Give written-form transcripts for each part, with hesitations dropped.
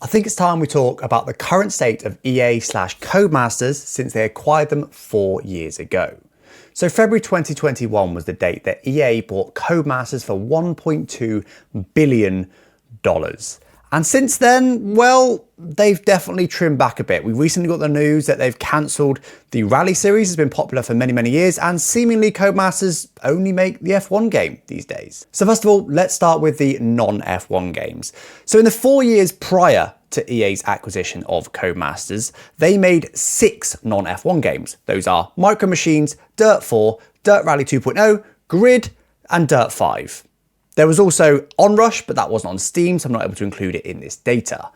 I think it's time we talk about the current state of EA/Codemasters since they acquired them 4 years ago. So February 2021 was the date that EA bought Codemasters for $1.2 billion. And since then, well, they've definitely trimmed back a bit. We recently got the news that they've cancelled the Rally series. It's been popular for many, many years, and seemingly Codemasters only make the F1 game these days. So first of all, let's start with the non-F1 games. So in the 4 years prior to EA's acquisition of Codemasters, they made 6 non-F1 games. Those are Micro Machines, Dirt 4, Dirt Rally 2.0, Grid, and Dirt 5. There was also Onrush, but that wasn't on Steam, so I'm not able to include it in this data.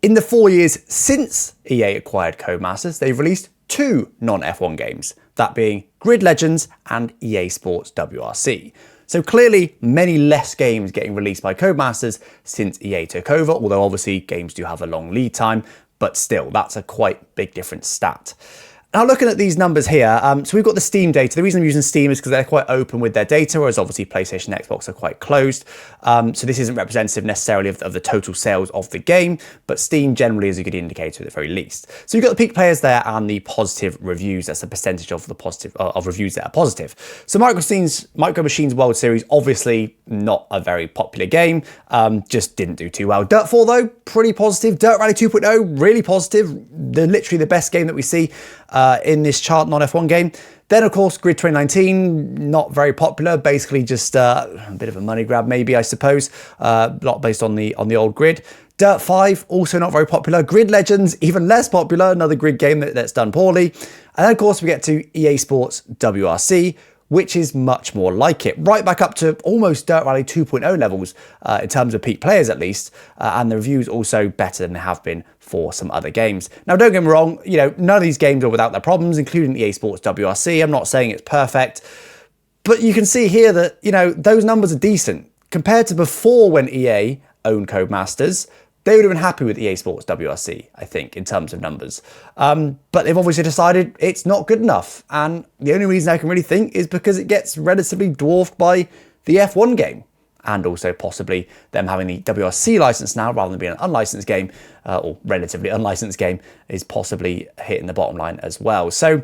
In the 4 years since EA acquired Codemasters, they've released 2 non-F1 games, that being Grid Legends and EA Sports WRC. So clearly many less games getting released by Codemasters since EA took over, although obviously games do have a long lead time, but still, that's a quite big different stat. Now looking at these numbers here, so we've got the Steam data. The reason I'm using Steam is because they're quite open with their data, whereas obviously PlayStation and Xbox are quite closed. So this isn't representative necessarily of the total sales of the game, but Steam generally is a good indicator at the very least. So you've got the peak players there and the positive reviews. That's a percentage of the positive of reviews that are positive. So Micro Machines World Series, obviously not a very popular game, just didn't do too well. Dirt 4 though, pretty positive. Dirt Rally 2.0, really positive. They're literally the best game that we see in this chart non-F1 game. Then of course Grid 2019, not very popular, basically just a bit of a money grab maybe, I suppose, a lot based on the old Grid. Dirt 5, also not very popular. Grid Legends, even less popular, another Grid game that's done poorly. And then of course we get to EA Sports WRC, which is much more like it. Right back up to almost Dirt Rally 2.0 levels in terms of peak players at least, and the reviews also better than they have been for some other games. Now don't get me wrong, none of these games are without their problems, including EA Sports WRC. I'm not saying it's perfect, but you can see here that, those numbers are decent. Compared to before when EA owned Codemasters, they would have been happy with EA Sports WRC, I think, in terms of numbers. But they've obviously decided it's not good enough. And the only reason I can really think is because it gets relatively dwarfed by the F1 game. And also possibly them having the WRC license now rather than being an unlicensed game, or relatively unlicensed game, is possibly hitting the bottom line as well. So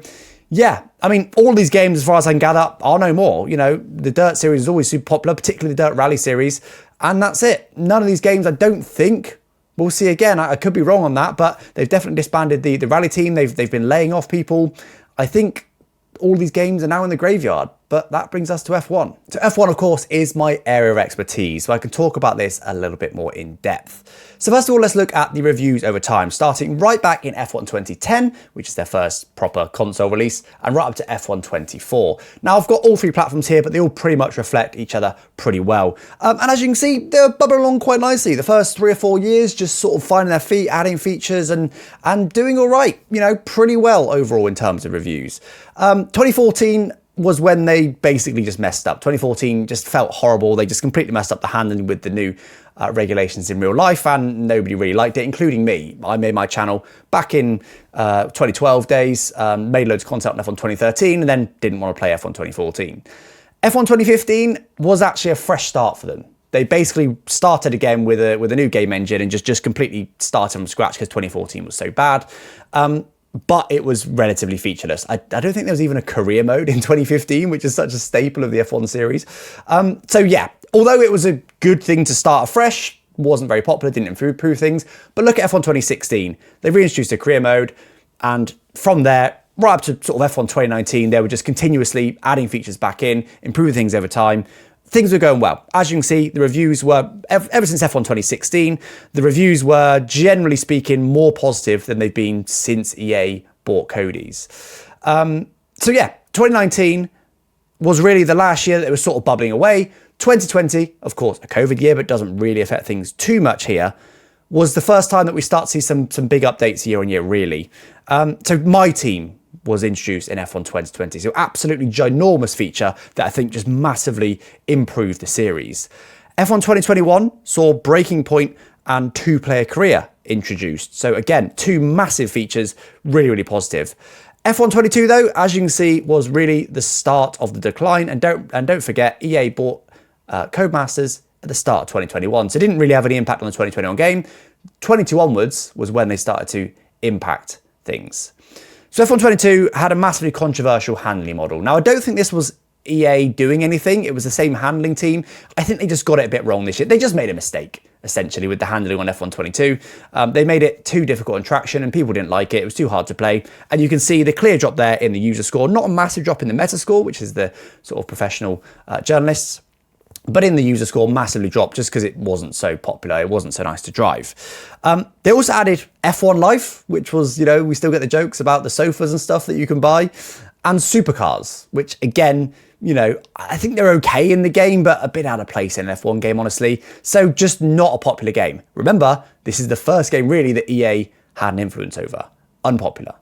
yeah, I mean, all these games, as far as I can gather, are no more. The Dirt series is always super popular, particularly the Dirt Rally series. And that's it. None of these games, I don't think, we'll see again. I could be wrong on that, but they've definitely disbanded the rally team. They've been laying off people. I think all these games are now in the graveyard, but that brings us to F1. So F1, of course, is my area of expertise, so I can talk about this a little bit more in depth. So first of all, let's look at the reviews over time, starting right back in F1 2010, which is their first proper console release, and right up to F1 24. Now, I've got all 3 platforms here, but they all pretty much reflect each other pretty well. And as you can see, they're bubbling along quite nicely. The first 3 or 4 years, just sort of finding their feet, adding features, and doing all right, pretty well overall in terms of reviews. 2014 was when they basically just messed up. 2014 just felt horrible. They just completely messed up the handling with the new regulations in real life, and nobody really liked it, including me. I made my channel back in 2012 days, made loads of content on F1 2013, and then didn't want to play F1 2014. F1 2015 was actually a fresh start for them. They basically started again with a new game engine and just completely started from scratch because 2014 was so bad. But it was relatively featureless. I don't think there was even a career mode in 2015, which is such a staple of the F1 series. So yeah, although it was a good thing to start afresh, wasn't very popular, didn't improve things. But look at F1 2016. They reintroduced a career mode, and from there, right up to sort of F1 2019, they were just continuously adding features back in, improving things over time. Things were going well. As you can see, the reviews were, ever since F1 2016, the reviews were, generally speaking, more positive than they've been since EA bought Codes. So yeah, 2019 was really the last year that it was sort of bubbling away. 2020, of course, a COVID year, but doesn't really affect things too much here, was the first time that we start to see some big updates year on year, really. So my team was introduced in F1 2020. So absolutely ginormous feature that I think just massively improved the series. F1 2021 saw Breaking Point and 2-player career introduced. So again, 2 massive features, really, really positive. F1 22 though, as you can see, was really the start of the decline. And don't forget, EA bought Codemasters at the start of 2021. So it didn't really have any impact on the 2021 game. 22 onwards was when they started to impact things. So F1 22 had a massively controversial handling model. Now, I don't think this was EA doing anything. It was the same handling team. I think they just got it a bit wrong this year. They just made a mistake, essentially, with the handling on F1 22. They made it too difficult in traction and people didn't like it. It was too hard to play. And you can see the clear drop there in the user score. Not a massive drop in the meta score, which is the sort of professional journalists. But in the user score, massively dropped just because it wasn't so popular. It wasn't so nice to drive. They also added F1 Life, which was, we still get the jokes about the sofas and stuff that you can buy. And supercars, which again, I think they're okay in the game, but a bit out of place in an F1 game, honestly. So just not a popular game. Remember, this is the first game really that EA had an influence over. Unpopular.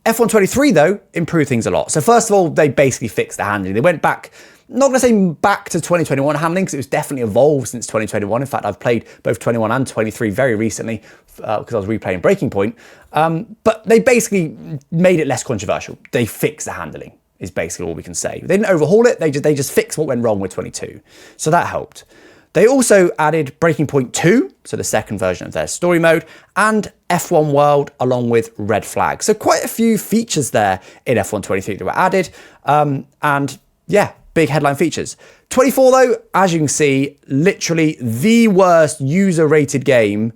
F1 23, though, improved things a lot. So first of all, they basically fixed the handling. They went back, not going to say back to 2021 handling, because it was definitely evolved since 2021. In fact, I've played both 21 and 23 very recently because I was replaying Breaking Point. But they basically made it less controversial. They fixed the handling, is basically all we can say. They didn't overhaul it. They just fixed what went wrong with 22. So that helped. They also added Breaking Point 2, so the second version of their story mode, and F1 World along with Red Flag. So quite a few features there in F1 23 that were added. And yeah, big headline features. 24 though, as you can see, literally the worst user-rated game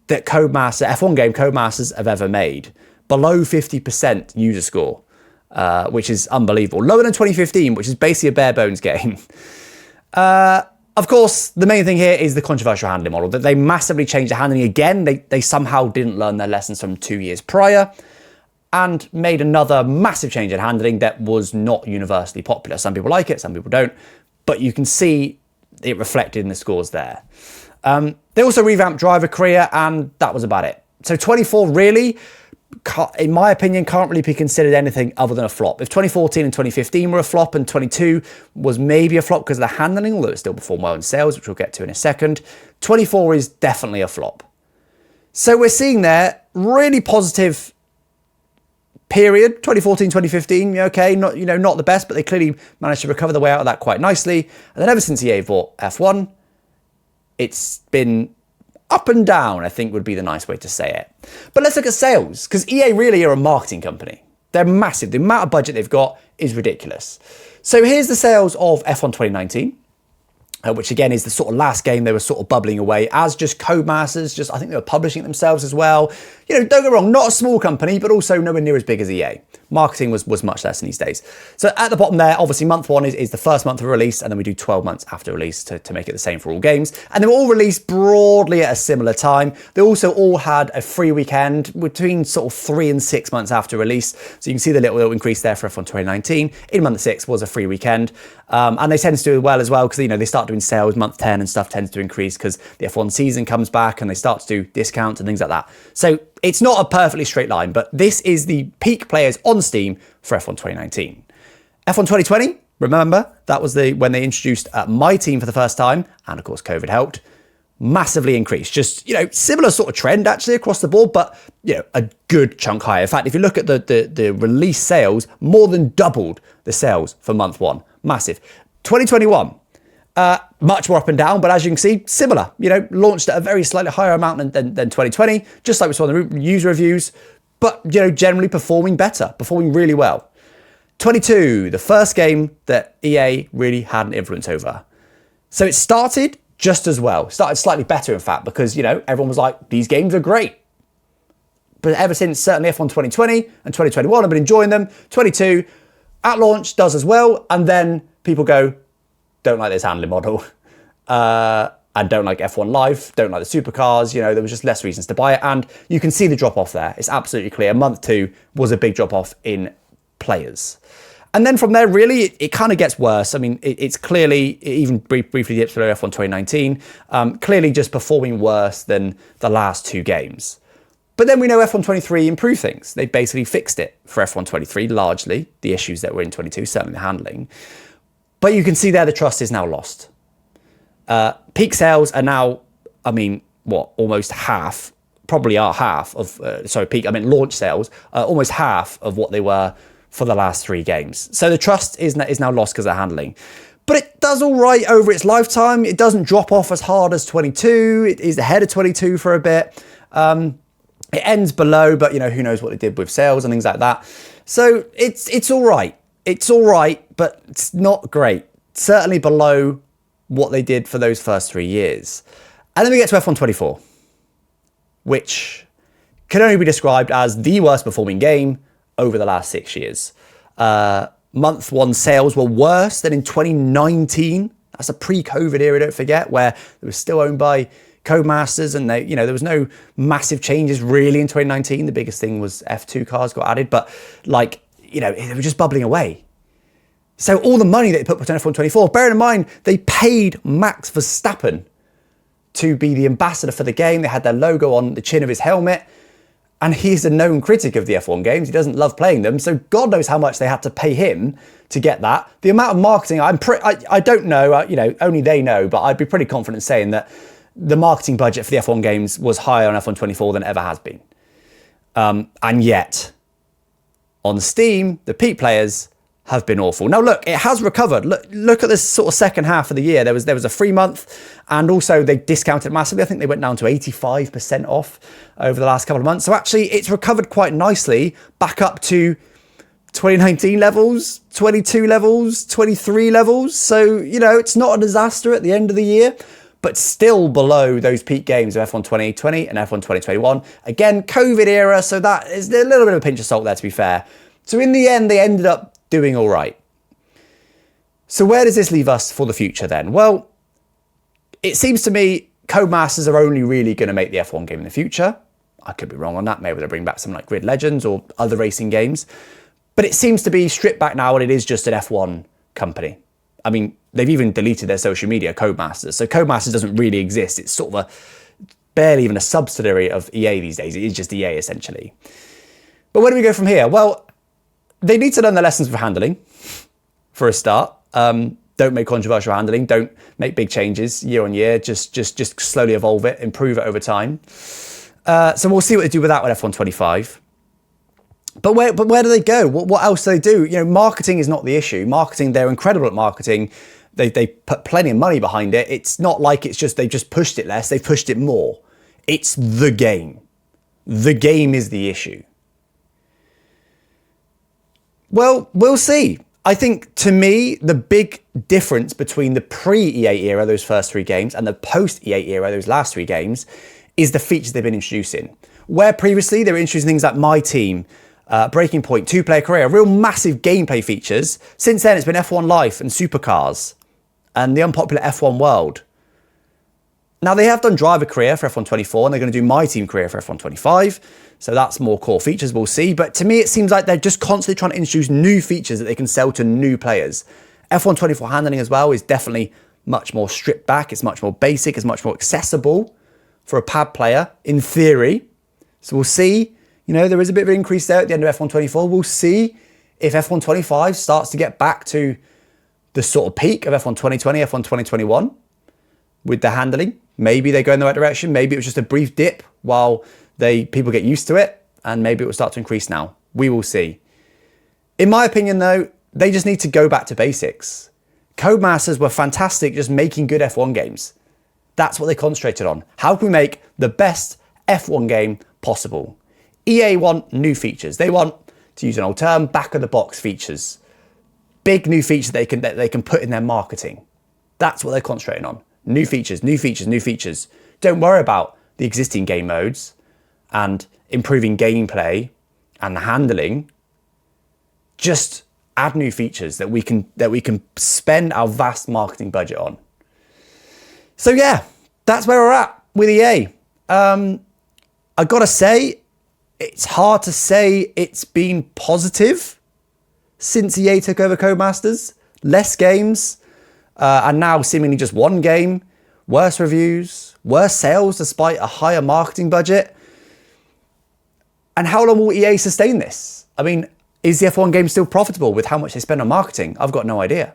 that F1 game Codemasters have ever made. Below 50% user score, which is unbelievable. Lower than 2015, which is basically a bare bones game. Of course, the main thing here is the controversial handling model, that they massively changed the handling again. They somehow didn't learn their lessons from 2 years prior and made another massive change in handling that was not universally popular. Some people like it, some people don't, but you can see it reflected in the scores there. They also revamped driver career, and that was about it. So 24 really, in my opinion, can't really be considered anything other than a flop. If 2014 and 2015 were a flop and 22 was maybe a flop because of the handling, although it still performed well in sales, which we'll get to in a second, 24 is definitely a flop. So we're seeing there really positive period, 2014, 2015, okay, not the best, but they clearly managed to recover the way out of that quite nicely. And then ever since EA bought F1, it's been up and down, I think would be the nice way to say it. But let's look at sales, because EA really are a marketing company. They're massive. The amount of budget they've got is ridiculous. So here's the sales of F1 2019, which again is the sort of last game they were sort of bubbling away as just Codemasters. I think they were publishing it themselves as well. Don't get me wrong, not a small company, but also nowhere near as big as EA. Marketing was much less in these days. So at the bottom there, obviously month one is the first month of release, and then we do 12 months after release to make it the same for all games. And they were all released broadly at a similar time. They also all had a free weekend between sort of 3 and 6 months after release. So you can see the little increase there for F1 2019. In month 6 was a free weekend. And they tend to do well as well because, they start doing sales month 10 and stuff tends to increase because the F1 season comes back and they start to do discounts and things like that. So it's not a perfectly straight line, but this is the peak players on Steam for F1 2019. F1 2020, remember, that was when they introduced My Team for the first time, and of course COVID helped, massively increased. Just, similar sort of trend actually across the board, but, a good chunk higher. In fact, if you look at the release sales, more than doubled the sales for month 1. Massive. 2021, much more up and down, but as you can see, similar. Launched at a very slightly higher amount than 2020, just like we saw in the user reviews, but, generally performing better, performing really well. 22, the first game that EA really had an influence over. So it started just as well. Started slightly better, in fact, because, everyone was like, these games are great. But ever since certainly F1 2020 and 2021, I've been enjoying them. 22, at launch, does as well. And then people go, don't like this handling model. And don't like F1 Live, don't like the supercars. There was just less reasons to buy it. And you can see the drop off there. It's absolutely clear. Month 2 was a big drop off in players. And then from there, really, it kind of gets worse. I mean, it's clearly, even briefly dips below F1 2019, clearly just performing worse than the last 2 games. But then we know F1 23 improved things. They basically fixed it for F1 23, largely, the issues that were in 22, certainly the handling. But you can see there the trust is now lost. Peak sales are now, almost half, probably are half of, launch sales, almost half of what they were for the last 3 games. So the trust is now lost because of handling. But it does all right over its lifetime. It doesn't drop off as hard as 22. It is ahead of 22 for a bit. It ends below, but who knows what it did with sales and things like that. So it's all right. It's all right, but it's not great. Certainly below what they did for those first 3 years. And then we get to F1 24, which can only be described as the worst performing game over the last 6 years. Month one sales were worse than in 2019. That's a pre-COVID era, don't forget, where it was still owned by Codemasters, and there was no massive changes really in 2019. The biggest thing was F2 cars got added, but they were just bubbling away. So all the money that they put on F1 24, bearing in mind, they paid Max Verstappen to be the ambassador for the game. They had their logo on the chin of his helmet. And he's a known critic of the F1 games. He doesn't love playing them. So God knows how much they had to pay him to get that. The amount of marketing, I don't know, only they know, but I'd be pretty confident saying that the marketing budget for the F1 games was higher on F1 24 than it ever has been. And yet, on Steam, the peak players have been awful. Now look, it has recovered. Look at this sort of second half of the year. There was a free month, and also they discounted massively. I think they went down to 85% off over the last couple of months. So actually it's recovered quite nicely back up to 2019 levels, 22 levels, 23 levels. So, it's not a disaster at the end of the year, but still below those peak games of F1 2020 and F1 2021. Again, COVID era, so that is a little bit of a pinch of salt there, to be fair. So in the end, they ended up doing all right. So where does this leave us for the future then? Well, it seems to me Codemasters are only really going to make the F1 game in the future. I could be wrong on that. Maybe they'll bring back something like Grid Legends or other racing games. But it seems to be stripped back now, and it is just an F1 company. I mean, they've even deleted their social media, Codemasters. So Codemasters doesn't really exist. It's sort of barely even a subsidiary of EA these days. It is just EA, essentially. But where do we go from here? Well, they need to learn their lessons for handling, for a start. Don't make controversial handling. Don't make big changes year on year. Just slowly evolve it, improve it over time. So we'll see what they do with that with F1 25. But where do they go? What else do they do? Marketing is not the issue. Marketing, they're incredible at marketing. They put plenty of money behind it. It's not like they've just pushed it less. They've pushed it more. It's the game. The game is the issue. Well, we'll see. I think, to me, the big difference between the pre-EA era, those first 3 games, and the post-EA era, those last 3 games, is the features they've been introducing. Where previously they were introducing things like My Team, Breaking Point, 2-player career, real massive gameplay features. Since then, it's been F1 Life and Supercars and the unpopular F1 World. Now, they have done driver career for F1 24, and they're going to do My Team career for F1 25. So that's more core features, we'll see. But to me, it seems like they're just constantly trying to introduce new features that they can sell to new players. F1 24 handling as well is definitely much more stripped back. It's much more basic. It's much more accessible for a pad player, in theory. So we'll see. There is a bit of an increase there at the end of F1 24. We'll see if F1 25 starts to get back to the sort of peak of F1 2020, F1 2021 with the handling. Maybe they go in the right direction. Maybe it was just a brief dip while people get used to it, and maybe it will start to increase now. We will see. In my opinion, though, they just need to go back to basics. Codemasters were fantastic just making good F1 games. That's what they concentrated on. How can we make the best F1 game possible? EA want new features. They want, to use an old term, back-of-the-box features. Big new features that they can put in their marketing. That's what they're concentrating on. New features, new features, new features. Don't worry about the existing game modes and improving gameplay and the handling. Just add new features that we can spend our vast marketing budget on. So yeah, that's where we're at with EA. I gotta say, it's hard to say it's been positive since EA took over Codemasters. Less games, and now seemingly just one game. Worse reviews, worse sales despite a higher marketing budget. And how long will EA sustain this? I mean, is the F1 game still profitable with how much they spend on marketing? I've got no idea.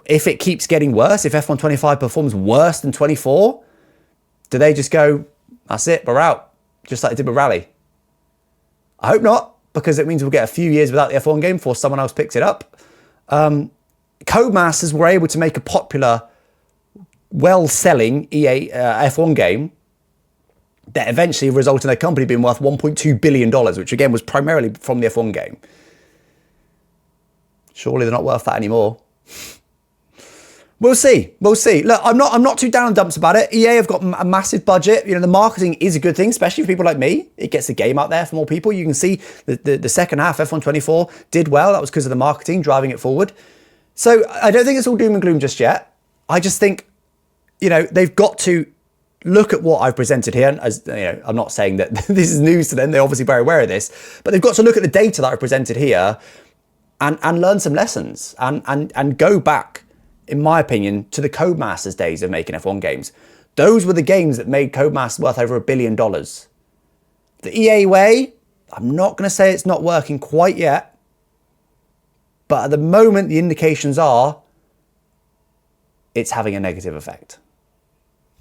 If it keeps getting worse, if F1 25 performs worse than 24, do they just go, that's it, we're out, just like they did with Rally? I hope not, because it means we'll get a few years without the F1 game before someone else picks it up. Codemasters were able to make a popular, well-selling EA F1 game that eventually resulted in their company being worth $1.2 billion, which again was primarily from the F1 game. Surely they're not worth that anymore. We'll see. We'll see. Look, I'm not too down in dumps about it. EA have got a massive budget. You know, the marketing is a good thing, especially for people like me. It gets the game out there for more people. You can see the second half, F1 24, did well. That was because of the marketing driving it forward. So I don't think it's all doom and gloom just yet. I just think, you know, they've got to look at what I've presented here. As you know, I'm not saying that this is news to them. They're obviously very aware of this, but they've got to look at the data that I've presented here and learn some lessons and go back, in my opinion, to the Codemasters days of making F1 games. Those were the games that made Codemasters worth over $1 billion. The EA way, I'm not going to say it's not working quite yet, but at the moment, the indications are it's having a negative effect.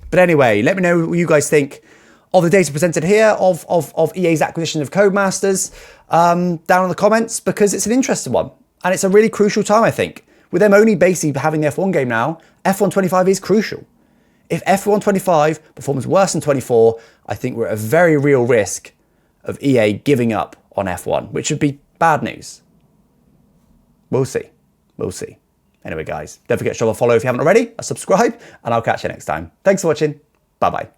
But anyway, let me know what you guys think of the data presented here of EA's acquisition of Codemasters down in the comments, because it's an interesting one. And it's a really crucial time, I think. With them only basically having the F1 game now, F1 25 is crucial. If F1 25 performs worse than 24, I think we're at a very real risk of EA giving up on F1, which would be bad news. We'll see. We'll see. Anyway, guys, don't forget to drop a follow if you haven't already, a subscribe, and I'll catch you next time. Thanks for watching. Bye-bye.